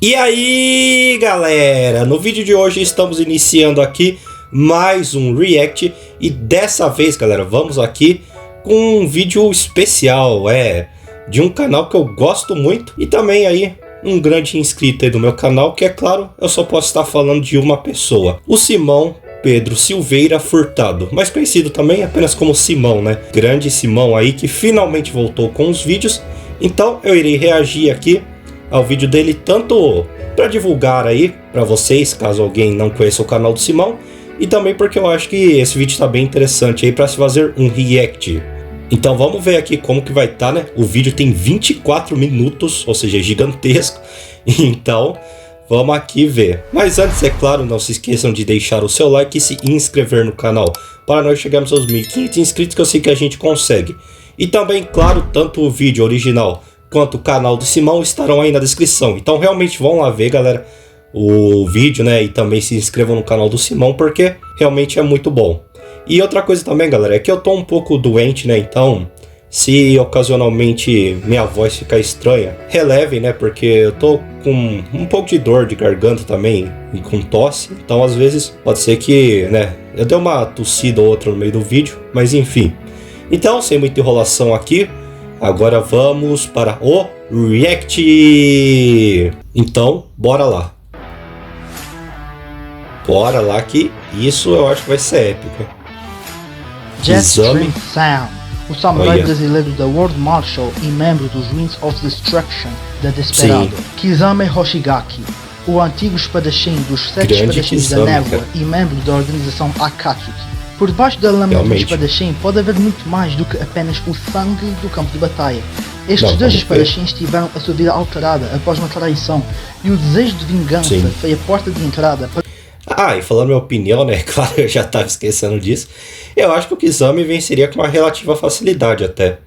E aí galera, no vídeo de hoje estamos iniciando aqui mais um react. E dessa vez galera, vamos aqui com um vídeo especial, de um canal que eu gosto muito. E também aí um grande inscrito aí do meu canal, que é claro, eu só posso estar falando de uma pessoa, o Simão Pedro Silveira Furtado, mais conhecido também apenas como Simão, né? Grande Simão aí que finalmente voltou com os vídeos. Então eu irei reagir aqui ao vídeo dele, tanto para divulgar aí para vocês, caso alguém não conheça o canal do Simão, e também porque eu acho que esse vídeo está bem interessante aí para se fazer um react. Então vamos ver aqui como que vai estar, né? O vídeo tem 24 minutos, ou seja, é gigantesco. Então vamos aqui ver. Mas antes, é claro, não se esqueçam de deixar o seu like e se inscrever no canal, para nós chegarmos aos 1.500 inscritos, que eu sei que a gente consegue. E também, claro, tanto o vídeo original quanto o canal do Simão estarão aí na descrição. Então realmente vão lá ver, galera, o vídeo, né? E também se inscrevam no canal do Simão, porque realmente é muito bom. E outra coisa também, galera, é que eu tô um pouco doente, né? Então, se ocasionalmente minha voz ficar estranha, relevem, né? Porque eu tô com um pouco de dor de garganta também e com tosse. Então, às vezes, pode ser que, né, eu dei uma tossida ou outra no meio do vídeo, mas enfim. Então, sem muita enrolação aqui, agora vamos para o react. Então, bora lá. Bora lá, que isso eu acho que vai ser épico. Jetstream Sam, o samurai brasileiro da World Marshal e membro dos Winds of Destruction da Desperado. Kizame Hoshigaki, o antigo espadachim dos Sete Espadachins da Névoa e membro da organização Akatsuki. Por debaixo da lâmina do espadachim pode haver muito mais do que apenas o sangue do campo de batalha. Estes dois espadachins tiveram a sua vida alterada após uma traição, e o desejo de vingança foi a porta de entrada para... E falando minha opinião, né, claro, eu já estava esquecendo disso, eu acho que o Kizame venceria com uma relativa facilidade até.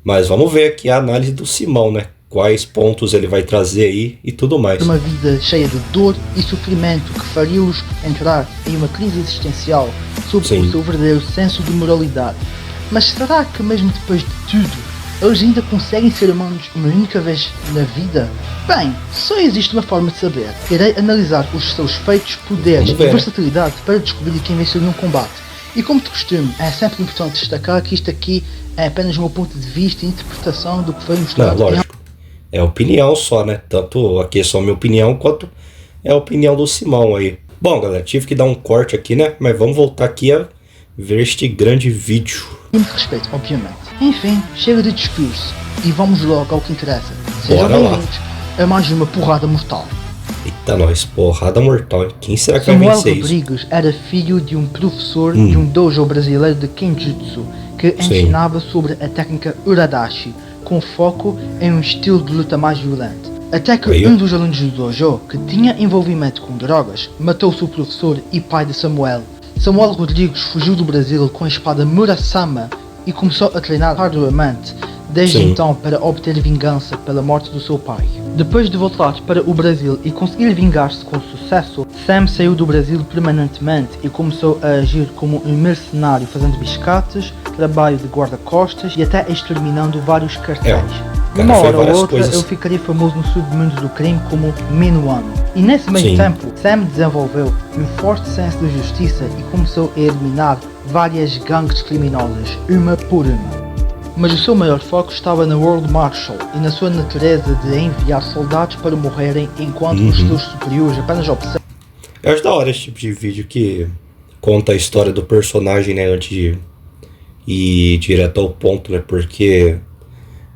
Mas vamos ver aqui a análise do Simão, né, quais pontos ele vai trazer aí e tudo mais. Uma vida cheia de dor e sofrimento que faria-os entrar em uma crise existencial sobre o seu verdadeiro senso de moralidade. Mas será que mesmo depois de tudo, eles ainda conseguem ser humanos uma única vez na vida? Bem, só existe uma forma de saber. Irei analisar os seus feitos, poderes e versatilidade para descobrir quem venceu num combate. E como de costume, é sempre importante destacar que isto aqui é apenas o meu ponto de vista e interpretação do que foi mostrado. Não, lógico. É opinião só, né? Tanto aqui é só minha opinião, quanto é a opinião do Simão aí. Bom, galera, tive que dar um corte aqui, né? Mas vamos voltar aqui a ver este grande vídeo. E muito respeito, obviamente. Enfim, chega de discurso e vamos logo ao que interessa. Sejam bem-vindos a mais uma porrada mortal. Eita nós, porrada mortal. Quem será que Samuel vai vencer Rodrigues isso? Era filho de um professor de um dojo brasileiro de Kenjutsu que ensinava sobre a técnica Uradashi, com foco em um estilo de luta mais violento. Até que um dos alunos do dojo, que tinha envolvimento com drogas, matou seu professor e pai de Samuel. Samuel Rodrigues fugiu do Brasil com a espada Murasama e começou a treinar arduamente desde então para obter vingança pela morte do seu pai. Depois de voltar para o Brasil e conseguir vingar-se com sucesso, Sam saiu do Brasil permanentemente e começou a agir como um mercenário, fazendo biscates, trabalho de guarda-costas e até exterminando vários cartéis. Uma hora ou outra eu ficaria famoso no submundo do crime como Minuano. E nesse meio tempo, Sam desenvolveu um forte senso de justiça e começou a eliminar várias gangues criminosas, uma por uma. Mas o seu maior foco estava na World Marshal e na sua natureza de enviar soldados para morrerem enquanto os seus superiores apenas observam. Eu acho da hora esse tipo de vídeo que conta a história do personagem, né, antes de ir direto ao ponto, né, porque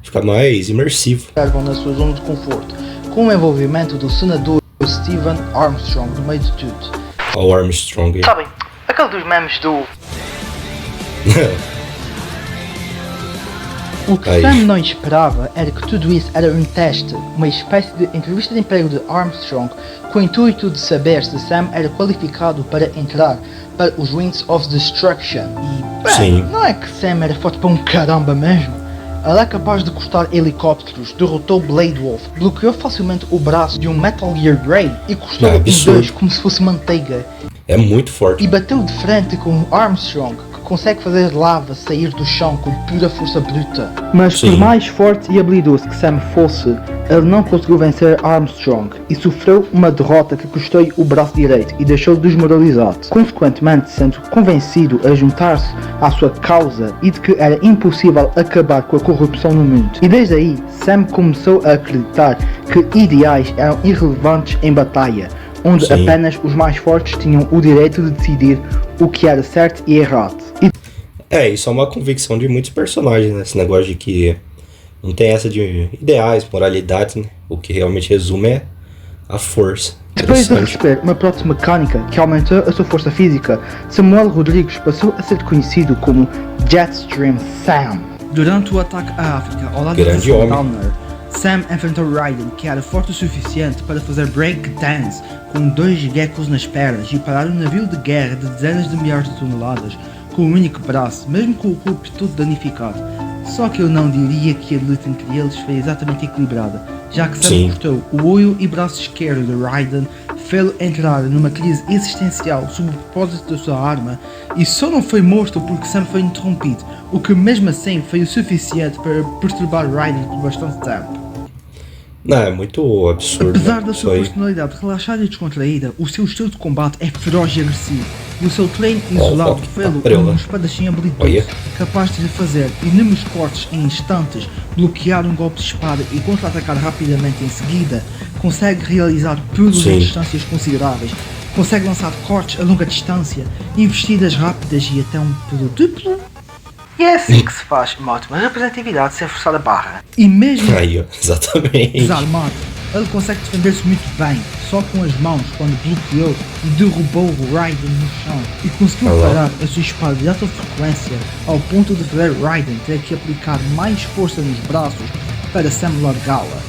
fica mais imersivo. Na sua zona de conforto, com o envolvimento do senador Stephen Armstrong no meio de tudo. O Armstrong. Sabem, aquele dos memes do... O que Sam não esperava era que tudo isso era um teste, uma espécie de entrevista de emprego de Armstrong, com o intuito de saber se Sam era qualificado para entrar para os Winds of Destruction. E, bem, não é que Sam era forte para um caramba mesmo. Ele é capaz de cortar helicópteros, derrotou Blade Wolf, bloqueou facilmente o braço de um Metal Gear Grey e cortou em dois como se fosse manteiga. É muito forte. E bateu de frente com Armstrong, que consegue fazer lava sair do chão com pura força bruta. Mas por mais forte e habilidoso que Sam fosse, ele não conseguiu vencer Armstrong e sofreu uma derrota que custou-lhe o braço direito e deixou-o desmoralizado, consequentemente sendo convencido a juntar-se à sua causa e de que era impossível acabar com a corrupção no mundo. E desde aí, Sam começou a acreditar que ideais eram irrelevantes em batalha, onde Sim. apenas os mais fortes tinham o direito de decidir o que era certo e errado. Isso é uma convicção de muitos personagens, né? Esse negócio de que não tem essa de ideais, moralidades, né? O que realmente resume é a força. Depois de receber uma prótese mecânica que aumentou a sua força física, Samuel Rodrigues passou a ser conhecido como Jetstream Sam. Durante o ataque à África, ao lado Grande de homem. Downer, Sam enfrentou Raiden, que era forte o suficiente para fazer breakdance com 2 geckos nas pernas e parar um navio de guerra de dezenas de milhares de toneladas com um único braço, mesmo com o corpo todo danificado. Só que eu não diria que a luta entre eles foi exatamente equilibrada, já que Sam cortou o olho e braço esquerdo de Raiden, fê-lo entrar numa crise existencial sob o propósito da sua arma, e só não foi morto porque Sam foi interrompido, o que mesmo assim foi o suficiente para perturbar Raiden por bastante tempo. Não, é muito absurdo. Apesar né? da sua personalidade relaxada e descontraída, o seu estilo de combate é feroz e agressivo, e o seu treino isolado fê-lo um espadachim habilidoso, capaz de fazer inúmeros cortes em instantes, bloquear um golpe de espada e contra-atacar rapidamente em seguida, consegue realizar pulos em distâncias consideráveis, consegue lançar cortes a longa distância, investidas rápidas e até um pulo duplo. E é assim que se faz uma ótima representatividade sem forçar a barra. E mesmo exatamente. desarmado, ele consegue defender-se muito bem, só com as mãos quando bloqueou e derrubou o Raiden no chão e conseguiu parar a sua espada de alta frequência ao ponto de fazer Raiden ter que aplicar mais força nos braços para Sam largá-la.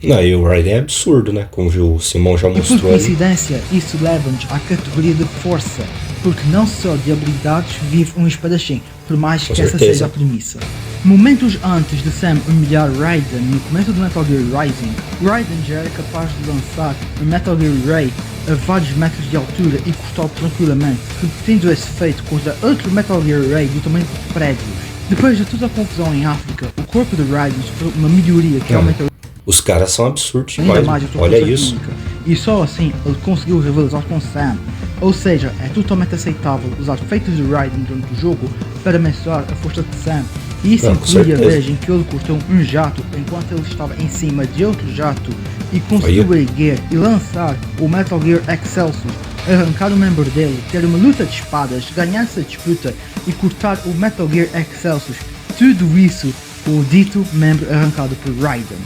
Não, e o Raiden é absurdo, né? Como o Simão já mostrou. E por coincidência, isso leva-nos à categoria de força, porque não só de habilidades vive um espadachim, por mais que essa seja a premissa. Momentos antes de Sam humilhar Raiden no começo do Metal Gear Rising, Raiden já era capaz de lançar um Metal Gear Ray a vários metros de altura e cortá-lo tranquilamente, repetindo esse feito contra outro Metal Gear Ray do tamanho de prédios. Depois de toda a confusão em África, o corpo de Raiden sofreu uma melhoria que aumenta os caras são absurdos ainda mais a sua olha força isso. química, e só assim ele conseguiu rivalizar com Sam. Ou seja, é totalmente aceitável usar feitos de Raiden durante o jogo para mensurar a força de Sam. E isso inclui a vez em que ele cortou um jato enquanto ele estava em cima de outro jato e conseguiu erguer e lançar o Metal Gear Excelsior, arrancar o membro dele, ter uma luta de espadas, ganhar essa disputa e cortar o Metal Gear Excelsior. Tudo isso com o dito membro arrancado por Raiden.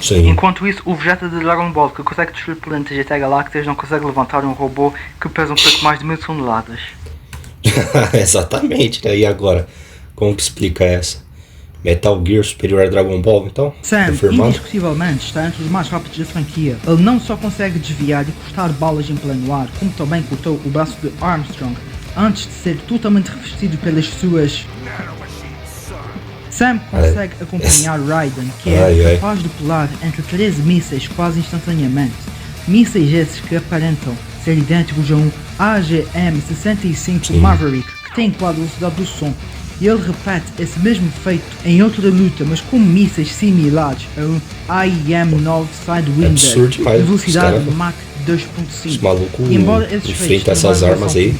Sim. Enquanto isso, o Vegeta de Dragon Ball, que consegue destruir planetas e até galáxias, não consegue levantar um robô que pesa um pouco mais de 1000 toneladas. Exatamente, né? E agora? Como que explica essa? Metal Gear superior a Dragon Ball, então? Sam, indiscutivelmente, está entre os mais rápidos da franquia. Ele não só consegue desviar e cortar balas em pleno ar, como também cortou o braço de Armstrong, antes de ser totalmente revestido pelas suas... Sam consegue acompanhar Raiden, que é capaz de pular entre 13 mísseis quase instantaneamente. Mísseis esses que aparentam ser idênticos a um AGM-65 Maverick, que tem quase a velocidade do som. E ele repete esse mesmo feito em outra luta, mas com mísseis similares a um IM-9 Sidewinder de velocidade Mach 2.5. Maluco enfrenta essas armas aí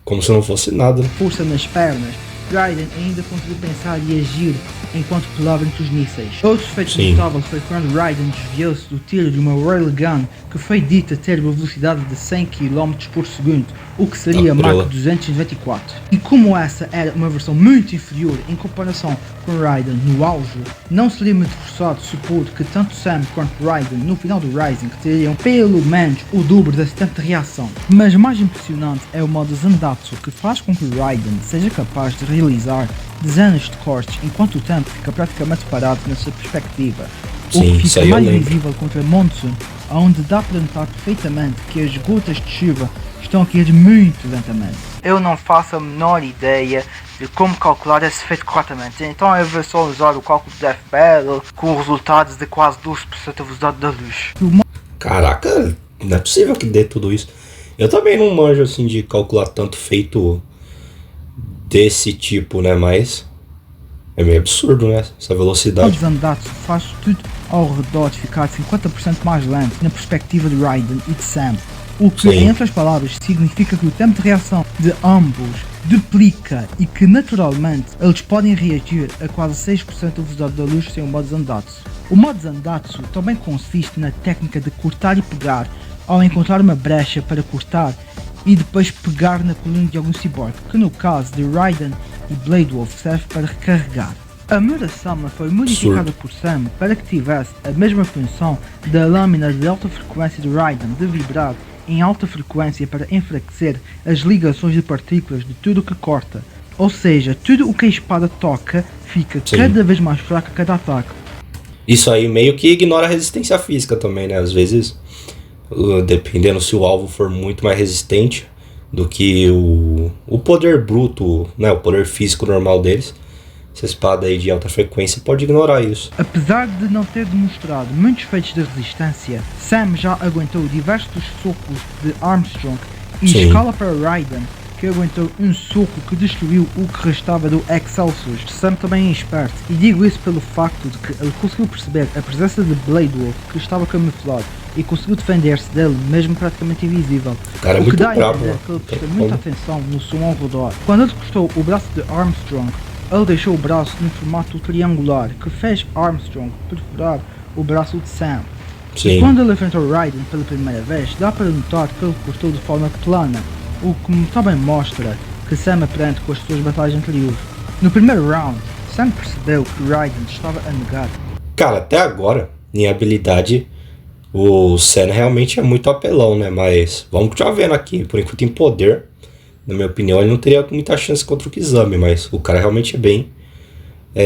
como se não fosse nada. Força nas pernas. Raiden ainda conseguiu pensar e agir enquanto pulava entre os mísseis. Outro feito notável foi quando Raiden desviou-se do tiro de uma Railgun que foi dita ter uma velocidade de 100 km por segundo, o que seria Mach 294. E como essa era uma versão muito inferior em comparação com Raiden no auge, não seria muito forçado supor que tanto Sam quanto Raiden no final do Rising teriam pelo menos o dobro desse tempo de reação. Mas mais impressionante é o modo Zandatsu, que faz com que Raiden seja capaz de realizar dezenas de cortes enquanto o tempo fica praticamente parado nessa perspectiva. O que fica mais visível contra Monsoon, onde dá para notar perfeitamente que as gotas de chuva estão a cair muito lentamente. Eu não faço a menor ideia de como calcular esse efeito corretamente, então eu vou só usar o cálculo de FPL com resultados de quase 12% da velocidade da luz. Caraca, não é possível que dê tudo isso. Eu também não manjo assim de calcular tanto feito desse tipo, né? Mas é meio absurdo, né? Essa velocidade. O Zandatsu faz tudo ao redor de ficar 50% mais lento na perspectiva de Raiden e de Sam. O que, Sim. em outras palavras, significa que o tempo de reação de ambos duplica e que, naturalmente, eles podem reagir a quase 6% da velocidade da luz sem o modo Zandatsu. O modo Zandatsu também consiste na técnica de cortar e pegar ao encontrar uma brecha para cortar e depois pegar na coluna de algum cyborg, que no caso de Raiden e Blade Wolf serve para recarregar. A Murasama foi modificada por Sam para que tivesse a mesma função da lâmina de alta frequência de Raiden de vibrar em alta frequência para enfraquecer as ligações de partículas de tudo o que corta. Ou seja, tudo o que a espada toca fica cada vez mais fraco a cada ataque. Isso aí meio que ignora a resistência física também, né? Às vezes, dependendo se o alvo for muito mais resistente do que o poder bruto, né? O poder físico normal deles, essa espada aí de alta frequência pode ignorar isso. Apesar de não ter demonstrado muitos feitos de resistência, Sam já aguentou diversos socos de Armstrong e escala para Raiden, que aguentou um soco que destruiu o que restava do Excelsior. Sam também é esperto, e digo isso pelo facto de que ele conseguiu perceber a presença de Blade Wolf, que estava camuflado, e conseguiu defender-se dele, mesmo praticamente invisível. O cara é muito bravo, que ele prestou muita atenção no som ao redor. Quando ele cortou o braço de Armstrong, ele deixou o braço no formato triangular, que fez Armstrong perfurar o braço de Sam. Sim. E quando ele enfrentou Raiden pela primeira vez, dá para notar que ele cortou de forma plana, o que também mostra que Sam aprende com as suas batalhas anteriores. No primeiro round, Sam percebeu que Raiden estava a negar. Cara, até agora, em habilidade, o Sam realmente é muito apelão, né? Mas vamos já vendo aqui, por enquanto em poder, na minha opinião, ele não teria muita chance contra o Kizami, mas o cara realmente é bem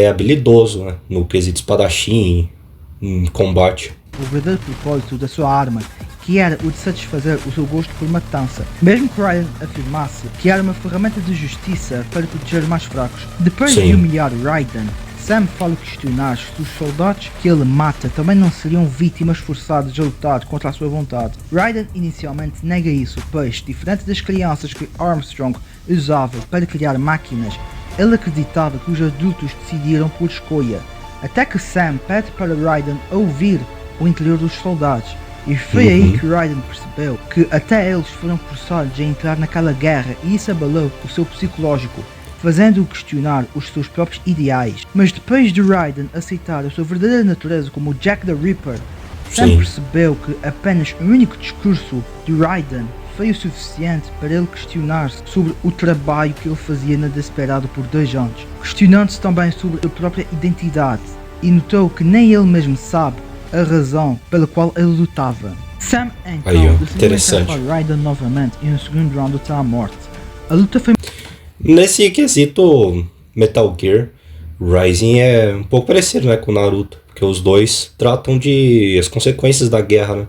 habilidoso, né? No quesito espadachim, em combate. O verdadeiro propósito da sua arma, que era o de satisfazer o seu gosto por matança, mesmo que Raiden afirmasse que era uma ferramenta de justiça para proteger os mais fracos. Depois de humilhar Raiden, Sam fala questionar se os soldados que ele mata também não seriam vítimas forçadas a lutar contra a sua vontade. Raiden inicialmente nega isso, pois, diferente das crianças que Armstrong usava para criar máquinas, ele acreditava que os adultos decidiram por escolha. Até que Sam pede para Raiden ouvir o interior dos soldados, e foi aí que Raiden percebeu que até eles foram forçados a entrar naquela guerra, e isso abalou o seu psicológico, fazendo-o questionar os seus próprios ideais. Mas depois de Raiden aceitar a sua verdadeira natureza como Jack the Ripper, Sam percebeu que apenas o único discurso de Raiden foi o suficiente para ele questionar-se sobre o trabalho que ele fazia na Desperado por 2 anos, questionando-se também sobre a própria identidade, e notou que nem ele mesmo sabe a razão pela qual ele lutava. Sam então decidiu enfrentar Raiden novamente em um segundo round até a morte. A luta foi... Nesse quesito Metal Gear Rising é um pouco parecido, né, com o Naruto, porque os dois tratam de as consequências da guerra, né?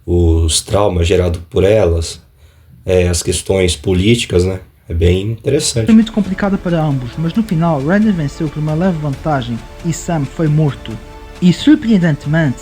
Os traumas gerados por elas, as questões políticas, né? É bem interessante. Foi muito complicada para ambos, mas no final Raiden venceu por uma leve vantagem e Sam foi morto. E surpreendentemente,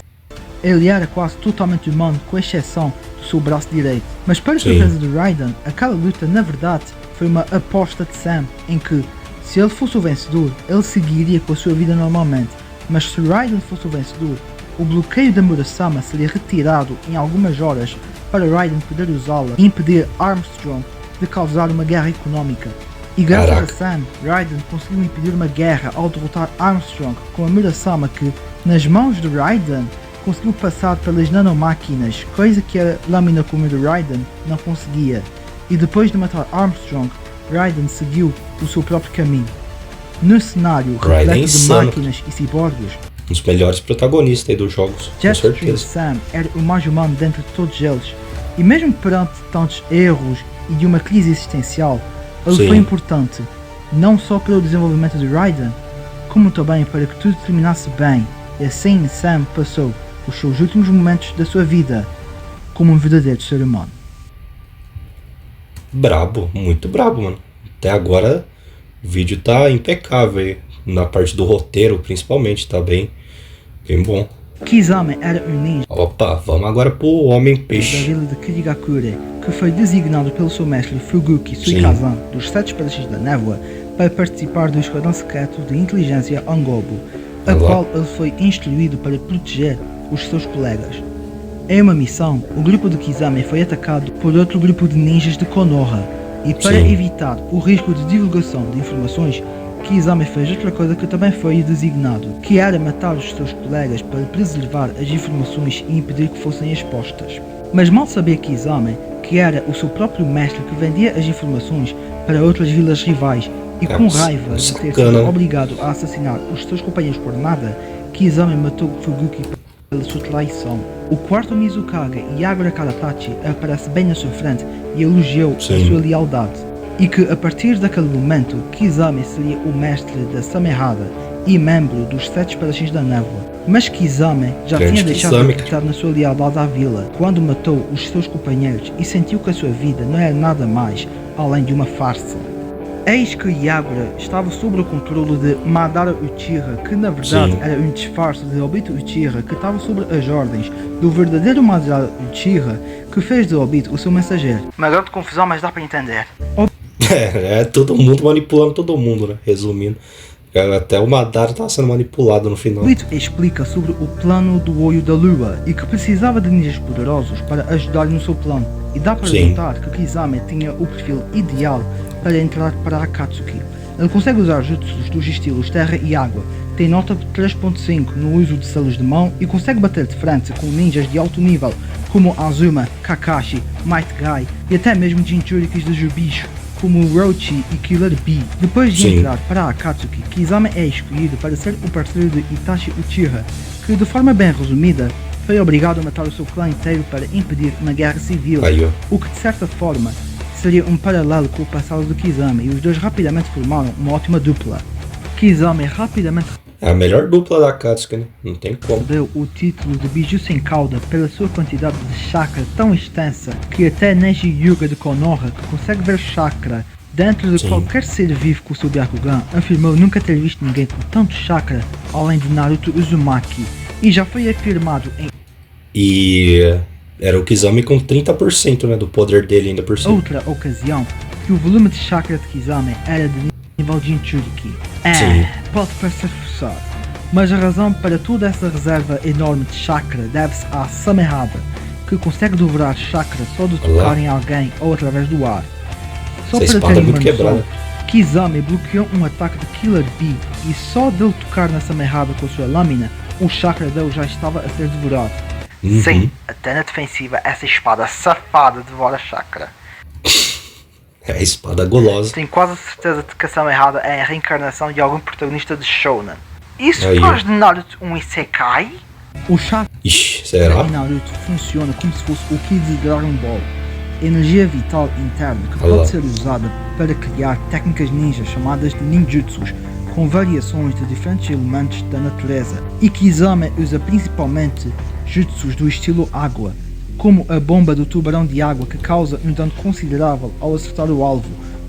ele era quase totalmente humano, com exceção do seu braço direito. Mas para a surpresa de Raiden, aquela luta na verdade foi uma aposta de Sam, em que se ele fosse o vencedor, ele seguiria com a sua vida normalmente. Mas se Raiden fosse o vencedor, o bloqueio da Murasama seria retirado em algumas horas para Raiden poder usá-la e impedir Armstrong de causar uma guerra económica. E graças a Sam, Raiden conseguiu impedir uma guerra ao derrotar Armstrong com a Murasama, que, nas mãos de Raiden, conseguiu passar pelas nanomáquinas, coisa que a lâmina comum de Raiden não conseguia. E depois de matar Armstrong, Raiden seguiu o seu próprio caminho. No cenário repleto de máquinas e ciborgues, um dos melhores protagonistas aí dos jogos, com certeza. Sam era o mais humano dentre todos eles, e mesmo perante tantos erros e de uma crise existencial, ele foi importante, não só pelo desenvolvimento de Raiden, como também para que tudo terminasse bem, e assim Sam passou os seus últimos momentos da sua vida como um verdadeiro ser humano. Brabo, muito brabo, mano. Até agora o vídeo tá impecável aí, na parte do roteiro principalmente, tá bem bom. Kizami era um ninja. Opa, vamos agora pro Homem-Peixe. Da vila de Kirigakure, que foi designado pelo seu mestre Fuguki Suikazan dos 7 espadachins da névoa para participar do esquadrão secreto de inteligência Angobo. a qual ele foi instruído para proteger os seus colegas. Em uma missão, o grupo de Kisame foi atacado por outro grupo de ninjas de Konoha, e para evitar o risco de divulgação de informações, Kisame fez outra coisa que também foi designado, que era matar os seus colegas para preservar as informações e impedir que fossem expostas. Mas mal sabia Kisame que era o seu próprio mestre que vendia as informações para outras vilas rivais, e com raiva de ter sido obrigado a assassinar os seus companheiros por nada, Kisame matou Fuguki pela sua traição. O quarto Mizukage, Yagura Karatachi, aparece bem na sua frente e elogiou a sua lealdade, e que a partir daquele momento Kisame seria o mestre da Samehada e membro dos 7 espadachins da névoa. Mas Kisame já tinha deixado de acreditar na sua lealdade à vila quando matou os seus companheiros e sentiu que a sua vida não era nada mais além de uma farsa. Eis que Yagura estava sob o controle de Madara Uchiha, que na verdade era um disfarce de Obito Uchiha, que estava sob as ordens do verdadeiro Madara Uchiha, que fez de Obito o seu mensageiro. Uma grande confusão, mas dá para entender. É todo mundo manipulando todo mundo, né? Resumindo. Até o Madara estava sendo manipulado no final. Obito explica sobre o plano do Olho da Lua e que precisava de ninjas poderosos para ajudar no seu plano. E dá para notar que Kisame tinha o perfil ideal para entrar para a Akatsuki. Ele consegue usar jutsus dos estilos terra e água, tem nota 3.5 no uso de selos de mão e consegue bater de frente com ninjas de alto nível como Azuma, Kakashi, Might Guy e até mesmo Jinchurikis de Jubicho como Orochi e Killer Bee. Depois de entrar para a Akatsuki, Kisame é escolhido para ser o parceiro de Itachi Uchiha, que de forma bem resumida foi obrigado a matar o seu clã inteiro para impedir uma guerra civil, o que de certa forma seria um paralelo com o passado de Kisame, e os dois rapidamente formaram uma ótima dupla. Kisame rapidamente é a melhor dupla da Akatsuki, né? Não tem como. Deu o título de Biju sem cauda pela sua quantidade de chakra tão extensa que até Neji Hyuga de Konoha, que consegue ver chakra dentro de qualquer ser vivo com o seu Byakugan, afirmou nunca ter visto ninguém com tanto chakra além de Naruto Uzumaki, e já foi afirmado em era o Kisame com 30%, né, do poder dele ainda por cima. Outra ocasião que o volume de chakra de Kisame era de nível Jinchuriki. Pode parecer forçado, mas a razão para toda essa reserva enorme de chakra deve-se à Samehada, que consegue dobrar chakra só de tocar em alguém ou através do ar. Só para terem uma noção, Kisame bloqueou um ataque de Killer Bee e só dele tocar na Samehada com a sua lâmina, o chakra dele já estava a ser devorado. Sim, até na defensiva essa espada safada devora chakra. É a espada gulosa. Tenho quase certeza de que a Samehada é a reencarnação de algum protagonista de Shonen. Isso faz de Naruto um Isekai? O chakra será? em Naruto funciona como se fosse o Ki de Dragon Ball. Energia vital interna que pode ser usada para criar técnicas ninja chamadas de ninjutsus, com variações de diferentes elementos da natureza. E Kisame usa principalmente jutsus do estilo água, como a bomba do tubarão de água que causa um dano considerável ao acertar o alvo,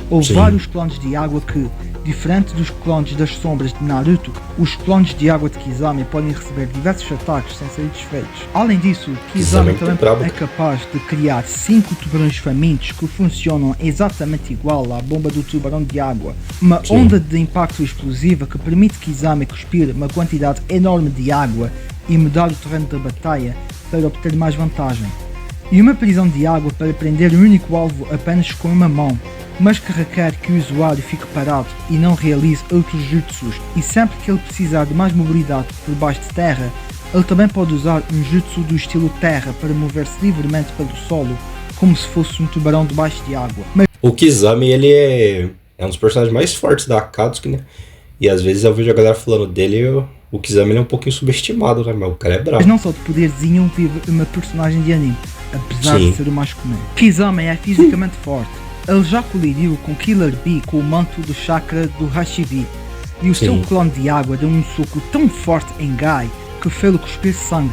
ou vários clones de água que, diferente dos clones das sombras de Naruto, os clones de água de Kisame podem receber diversos ataques sem serem desfeitos. Além disso, Kisame também é capaz de criar 5 tubarões famintos que funcionam exatamente igual à bomba do tubarão de água, uma onda de impacto explosiva que permite Kisame cuspir uma quantidade enorme de água e mudar o terreno da batalha para obter mais vantagem, e uma prisão de água para prender um único alvo apenas com uma mão, mas que requer que o usuário fique parado e não realize outros jutsus, e sempre que ele precisar de mais mobilidade por baixo de terra, ele também pode usar um jutsu do estilo terra para mover-se livremente pelo solo, como se fosse um tubarão debaixo de água. O Kisame, ele é um dos personagens mais fortes da Akatsuki, né? E às vezes eu vejo a galera falando dele, o Kisame ele é um pouquinho subestimado, né? Mas o cara é bravo. Mas não só de poderzinho vive uma personagem de anime, apesar de ser o mais comum. Kisame é fisicamente forte. Ele já colidiu com Killer Bee com o manto do chakra do Hashibi, e o seu clone de água deu um soco tão forte em Gai que fez-lo cuspir sangue.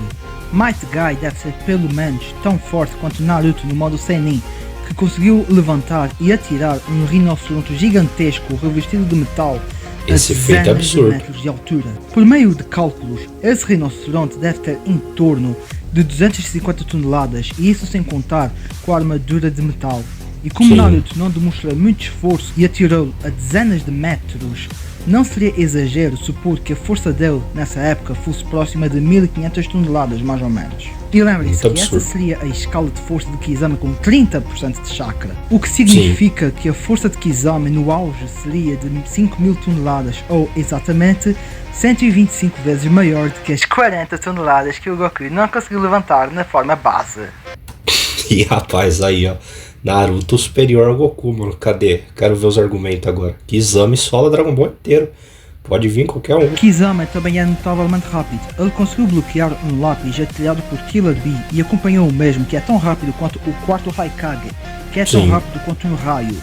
Might Guy deve ser pelo menos tão forte quanto Naruto no modo Senin, que conseguiu levantar e atirar um rinoceronte gigantesco revestido de metal a dezenas de metros de altura. Por meio de cálculos, esse rinoceronte deve ter em torno de 250 toneladas, e isso sem contar com a armadura de metal. E como Naruto não demonstrou muito esforço e atirou a dezenas de metros, Não seria exagero supor que a força dele, nessa época, fosse próxima de 1500 toneladas, mais ou menos. E lembrem-se que essa seria a escala de força de Kisame com 30% de chakra, o que significa que a força de Kisame no auge seria de 5000 toneladas, ou exatamente 125 vezes maior do que as 40 toneladas que o Goku não conseguiu levantar na forma base. E rapaz, aí ó, Naruto superior ao Goku, mano. Cadê? Quero ver os argumentos agora. Kisame sola Dragon Ball inteiro. Pode vir qualquer um. Kisame também é notavelmente rápido. Ele conseguiu bloquear um lápis atirado por Killer Bee e acompanhou o mesmo, que é tão rápido quanto o quarto Raikage, que é tão rápido quanto um raio.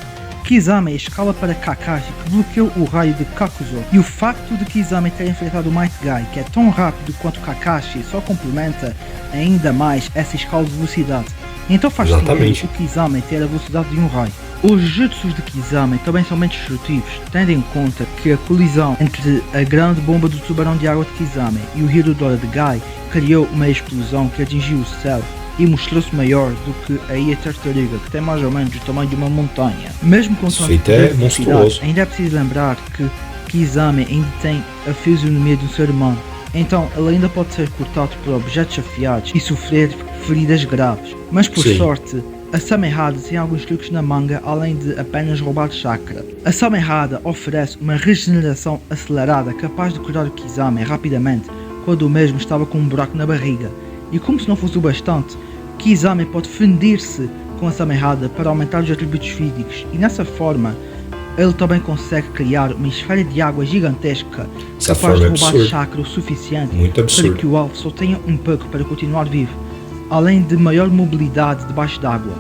Kisame escala para Kakashi, que bloqueou o raio de Kakuzo. E o facto de Kisame ter enfrentado o Might Guy, que é tão rápido quanto Kakashi, só complementa ainda mais essa escala de velocidade. Então faz sentido o Kisame ter a velocidade de um raio. Os jutsus de Kisame também são bem destrutivos, tendo em conta que a colisão entre a grande bomba do tubarão de água de Kisame e o Hirodora de Gai criou uma explosão que atingiu o céu e mostrou-se maior do que a Ilha Tartaruga, que tem mais ou menos o tamanho de uma montanha. Mesmo com tanto monstruoso, ainda é preciso lembrar que Kisame ainda tem a fisionomia de um ser humano, então ele ainda pode ser cortado por objetos afiados e sofrer feridas graves. Mas por sorte, a Samehada tem alguns truques na manga além de apenas roubar chakra. A Samehada oferece uma regeneração acelerada capaz de curar o Kisame rapidamente quando o mesmo estava com um buraco na barriga. E como se não fosse o bastante, Kisame pode fundir-se com a Samehada para aumentar os atributos físicos e nessa forma ele também consegue criar uma esfera de água gigantesca capaz de roubar chakra o suficiente para que o alvo só tenha um pouco para continuar vivo, além de maior mobilidade debaixo d'água.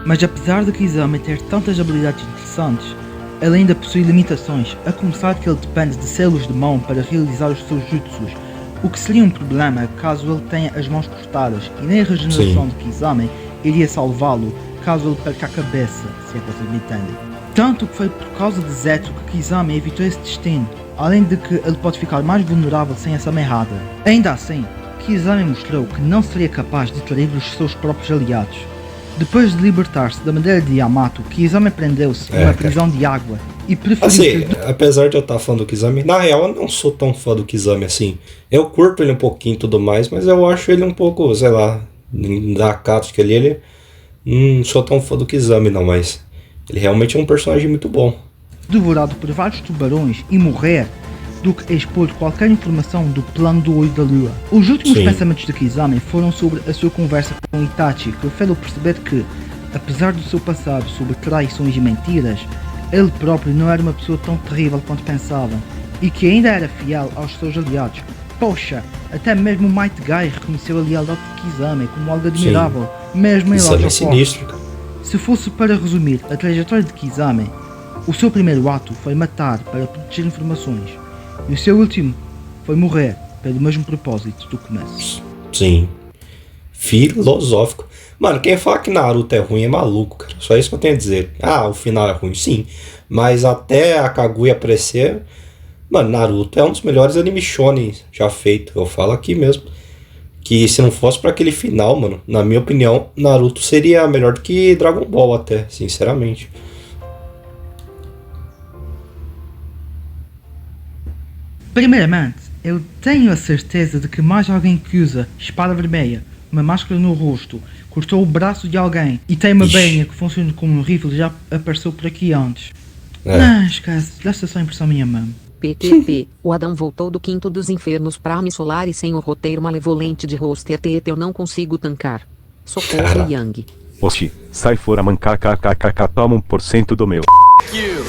Mas apesar de Kisame ter tantas habilidades interessantes, ele ainda possui limitações, a começar que ele depende de selos de mão para realizar os seus jutsus, o que seria um problema caso ele tenha as mãos cortadas, e nem a regeneração de Kisame iria salvá-lo caso ele perca a cabeça, se é que vocês me entendem. Tanto que foi por causa de Zetsu que Kisame evitou esse destino, além de que ele pode ficar mais vulnerável sem essa Samehada. Ainda assim, Kisame mostrou que não seria capaz de trair os seus próprios aliados. Depois de libertar-se da madeira de Yamato, Kisame prendeu-se em uma prisão de água e preferiu... Assim, apesar de eu estar fã do Kisame, na real eu não sou tão fã do Kisame assim. Eu curto ele um pouquinho e tudo mais, mas eu acho ele um pouco, sei lá, da Katsuki ali, ele... Não sou tão fã do Kisame não, mas ele realmente é um personagem muito bom. Devorado por vários tubarões e morrer do que expor qualquer informação do plano do olho da lua. Os últimos pensamentos de Kisame foram sobre a sua conversa com Itachi, que fez-o perceber que, apesar do seu passado sobre traições e mentiras, ele próprio não era uma pessoa tão terrível quanto pensavam, e que ainda era fiel aos seus aliados. Poxa, até mesmo o Might Guy reconheceu a lealdade de Kisame como algo admirável, mesmo em Lost sinistro, cara. Se fosse para resumir a trajetória de Kisame, o seu primeiro ato foi matar para proteger informações, e o seu último foi morrer pelo mesmo propósito do começo. Sim. Filosófico. Mano, quem fala que Naruto é ruim é maluco, cara. Só isso que eu tenho a dizer. Ah, o final é ruim, sim. Mas até a Kaguya aparecer... Mano, Naruto é um dos melhores anime shonen já feito. Eu falo aqui mesmo. Que se não fosse pra aquele final, mano, na minha opinião, Naruto seria melhor do que Dragon Ball até, sinceramente. Primeiramente, eu tenho a certeza de que mais alguém que usa espada vermelha, uma máscara no rosto, cortou o braço de alguém e tem uma bainha que funciona como um rifle já apareceu por aqui antes. Não, esquece, deve ser só impressão minha mesmo. PTP, o Adão voltou do quinto dos infernos pra me solar e sem o roteiro malevolente de roster TT eu não consigo tancar. Socorro Yang. Oxi, sai fora mancar kkkk, toma 1% do meu.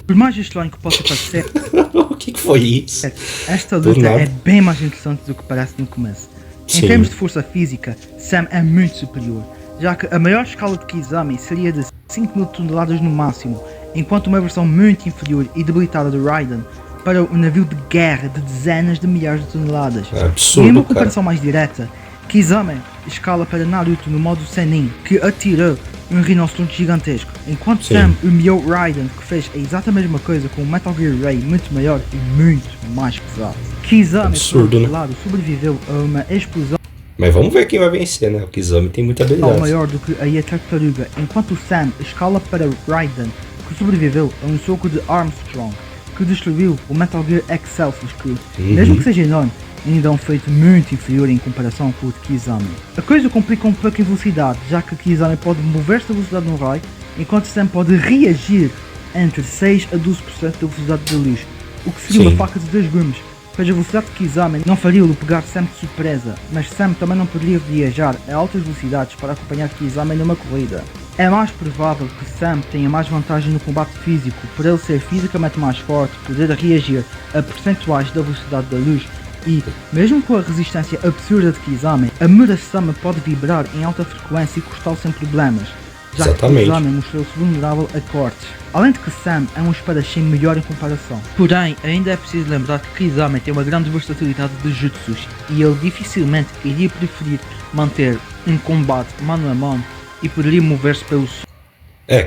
Por mais estranho que possa parecer, o que foi isso? Esta luta é bem mais interessante do que parece no começo. Em termos de força física, Sam é muito superior, já que a maior escala de Kisame seria de 5000 toneladas no máximo, enquanto uma versão muito inferior e debilitada de Raiden para um navio de guerra de dezenas de milhares de toneladas. É absurdo, e em uma comparação mais direta, Kisame escala para Naruto no modo Sennin, que atirou um rinoceronte gigantesco, enquanto Sam humilhou Raiden, que fez a exata mesma coisa com um Metal Gear Ray muito maior e muito mais pesado. Kisame, por outro lado, sobreviveu a uma explosão. Mas vamos ver quem vai vencer, né? O Kisame tem muita habilidade. Maior do que a Ilha Tartaruga, enquanto Sam escala para Raiden, que sobreviveu a um soco de Armstrong, que destruiu o Metal Gear Excelsius, que, mesmo que seja enorme, ainda é um feito muito inferior em comparação com o de Kizami. A coisa complica um pouco em velocidade, já que Kizami pode mover-se a velocidade no raio, enquanto Sam pode reagir entre 6 a 12% da velocidade da luz, o que seria uma faca de 2 gumes, pois a velocidade de Kizami não faria-o pegar Sam de surpresa, mas Sam também não poderia viajar a altas velocidades para acompanhar Kizami numa corrida. É mais provável que Sam tenha mais vantagem no combate físico, por ele ser fisicamente mais forte, poder reagir a percentuais da velocidade da luz e, mesmo com a resistência absurda de Kizami, a Murasame pode vibrar em alta frequência e cortá-lo sem problemas, já que Kizami mostrou-se vulnerável a cortes. Além de que Sam é um espadachim melhor em comparação. Porém, ainda é preciso lembrar que Kizami tem uma grande versatilidade de jutsus e ele dificilmente iria preferir manter um combate mano a mano e poderia mover-se pelo sol.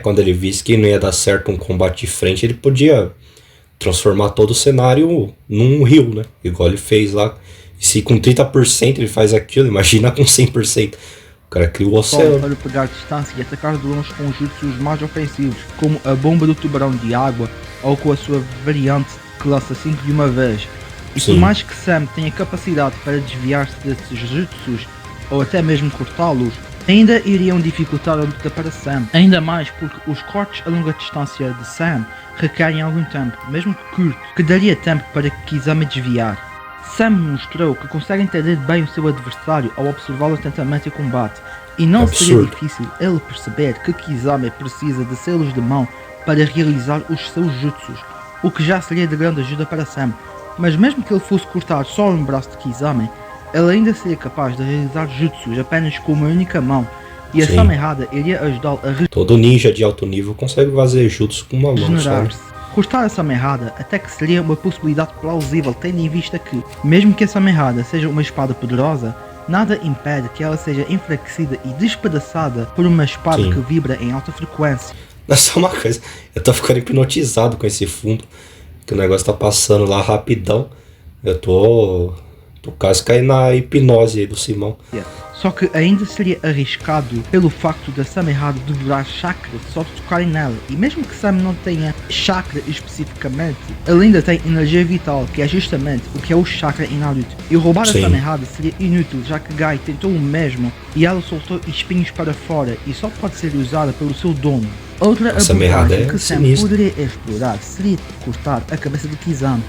Quando ele visse que não ia dar certo um combate de frente, ele podia transformar todo o cenário num rio, né? Igual ele fez lá. E se com 30% ele faz aquilo, imagina com 100%. O cara criou o oceano. Para pegar distância e atacar de longe com os jutsus mais ofensivos, como a bomba do tubarão de água ou com a sua variante que lança 5 de uma vez. E por mais que Sam tenha capacidade para desviar-se desses jutsus ou até mesmo cortá-los, ainda iriam dificultar a luta para Sam. Ainda mais porque os cortes a longa distância de Sam requerem algum tempo, mesmo que curto, que daria tempo para Kizami desviar. Sam mostrou que consegue entender bem o seu adversário ao observá-lo atentamente em combate, e não seria difícil ele perceber que Kizami precisa de selos de mão para realizar os seus jutsus, o que já seria de grande ajuda para Sam. Mas mesmo que ele fosse cortar só um braço de Kizami, ele ainda seria capaz de realizar jutsus apenas com uma única mão, e a Sama errada iria ajudá-lo a todo ninja de alto nível consegue fazer jutsu com uma mão só. Cortar a Sama errada até que seria uma possibilidade plausível, tendo em vista que, mesmo que a Sama errada seja uma espada poderosa, nada impede que ela seja enfraquecida e despedaçada por uma espada que vibra em alta frequência. Mas só uma coisa, eu tô ficando hipnotizado com esse fundo, que o negócio tá passando lá rapidão. Eu tô quase caindo na hipnose aí do Simão. Só que ainda seria arriscado pelo facto da Sama errada devorar chakra só de tocarem nela, e mesmo que Sam não tenha chakra especificamente, ele ainda tem energia vital, que é justamente o que é o chakra em Naruto, e roubar a Sama errada seria inútil, já que Gai tentou o mesmo e ela soltou espinhos para fora e só pode ser usada pelo seu dono. Outra abordagem que Sam poderia explorar seria cortar a cabeça de Kizami,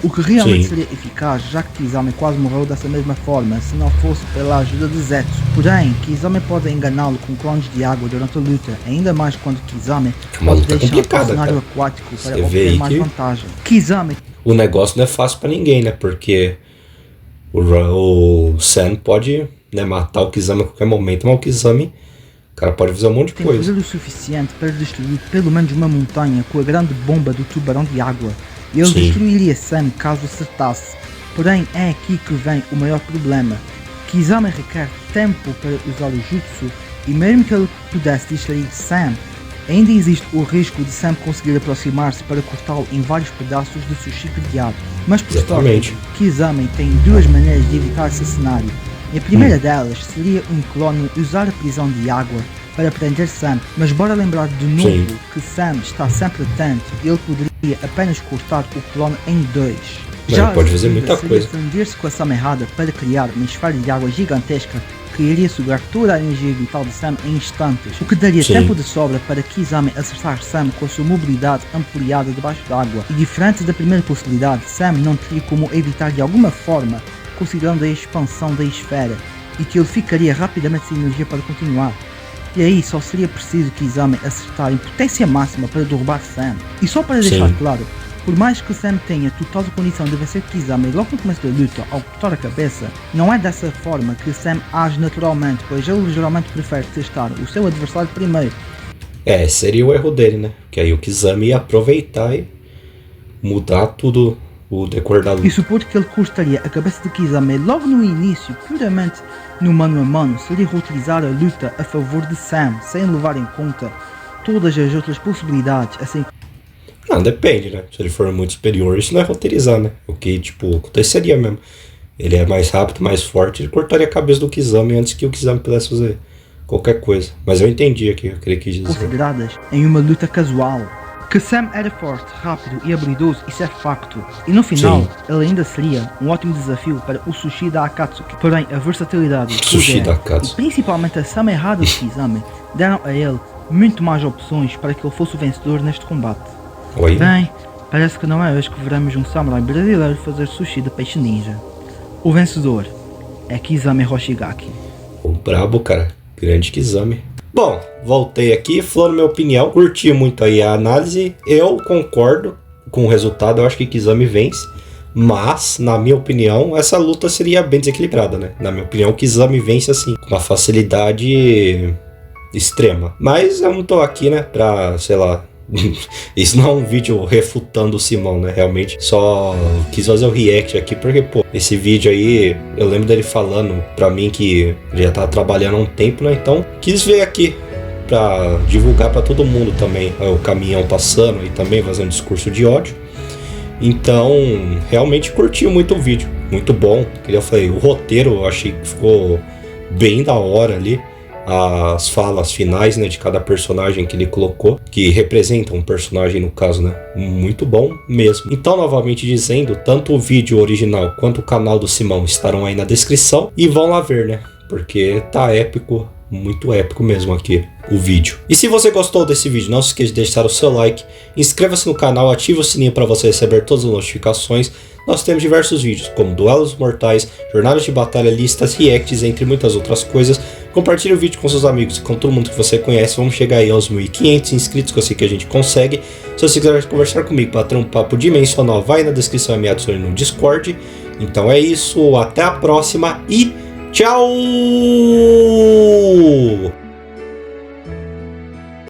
o que realmente seria eficaz, já que Kizami quase morreu dessa mesma forma se não fosse pela ajuda de Zetsu. Porém, Kizami pode enganá-lo com clones de água durante a luta, ainda mais quando Kizami pode deixar o cenário aquático para obter mais vantagem. Kizami... O negócio não é fácil para ninguém, né? Porque o Sam pode, né, matar o Kizami a qualquer momento, mas o Kizami, o cara pode fazer um monte de coisa. Tem poder o suficiente para destruir pelo menos uma montanha com a grande bomba do tubarão de água. E ele destruiria Sam caso acertasse. Porém, é aqui que vem o maior problema. Kizami requer tempo para usar o jutsu, e mesmo que ele pudesse distrair Sam, ainda existe o risco de Sam conseguir aproximar-se para cortá-lo em vários pedaços do seu chifre de água. Mas por sorte, Kizami tem duas maneiras de evitar esse cenário. E a primeira delas seria um clone usar a prisão de água para prender Sam, mas bora lembrar de novo que Sam está sempre atento e ele poderia apenas cortar o clone em dois. Já pode fazer muita coisa. Fundir-se com a Sama errada para criar uma esfera de água gigantesca que iria sugar toda a energia vital de Sam em instantes, o que daria tempo de sobra para Kizami acertar Sam com a sua mobilidade ampliada debaixo d'água. E diferente da primeira possibilidade, Sam não teria como evitar de alguma forma, considerando a expansão da esfera, e que ele ficaria rapidamente sem energia para continuar. E aí só seria preciso Kizami acertar em potência máxima para derrubar Sam. E só para deixar claro, por mais que Sam tenha total condição de vencer Kizami logo no começo da luta ao cortar a cabeça, não é dessa forma que Sam age naturalmente, pois ele geralmente prefere testar o seu adversário primeiro. Seria o erro dele, né? Que aí o Kizami ia aproveitar e mudar tudo o decorrer da luta. E supor que ele cortaria a cabeça de Kizami logo no início, puramente no mano a mano, seria reutilizar a luta a favor de Sam, sem levar em conta todas as outras possibilidades, assim. Não, depende, né? Se ele for muito superior, isso não é roteirizar, né? O que, aconteceria mesmo. Ele é mais rápido, mais forte, ele cortaria a cabeça do Kizami antes que o Kizami pudesse fazer qualquer coisa. Mas eu entendi aqui o que ele quis dizer. Consideradas em uma luta casual. Que Sam era forte, rápido e habilidoso, isso é facto. E no final, Sim. ele ainda seria um ótimo desafio para o Tsushida Akatsuki. Porém, a versatilidade, o Tsushida poder Akatsuki. e principalmente a sama errada de Kizame deram a ele muito mais opções para que ele fosse o vencedor neste combate. Oi? Bem, parece que não é hoje que veremos um samurai brasileiro fazer sushi de peixe ninja. O vencedor é Kizame Hoshigaki. O brabo, cara. Grande Kizame. Bom, voltei aqui, falando minha opinião. Curti muito aí a análise. Eu concordo com o resultado. Eu acho que Kizame vence. Mas, na minha opinião, essa luta seria bem desequilibrada, né? Na minha opinião, Kizame vence assim, com uma facilidade extrema. Mas eu não tô aqui, né, pra, sei lá... Isso não é um vídeo refutando o Simão, né? Realmente só quis fazer o react aqui porque, pô, esse vídeo aí eu lembro dele falando pra mim que ele já tava trabalhando há um tempo, né? Então quis ver aqui pra divulgar pra todo mundo também, o caminhão passando e também fazendo discurso de ódio. Então realmente curti muito o vídeo, muito bom. Eu falei, o roteiro eu achei que ficou bem da hora ali. As falas finais, né, de cada personagem que ele colocou, que representa um personagem no caso, né, muito bom mesmo. Então, novamente dizendo, tanto o vídeo original quanto o canal do Simão estarão aí na descrição e vão lá ver, né, porque tá épico, muito épico mesmo aqui o vídeo. E se você gostou desse vídeo, não se esqueça de deixar o seu like, inscreva-se no canal, ative o sininho para você receber todas as notificações. Nós temos diversos vídeos, como duelos mortais, jornadas de batalha, listas, reacts, entre muitas outras coisas. Compartilhe o vídeo com seus amigos e com todo mundo que você conhece. Vamos chegar aí aos 1.500 inscritos, que eu sei que a gente consegue. Se você quiser conversar comigo para ter um papo dimensional, vai na descrição e me adicione no Discord. Então é isso, até a próxima e tchau!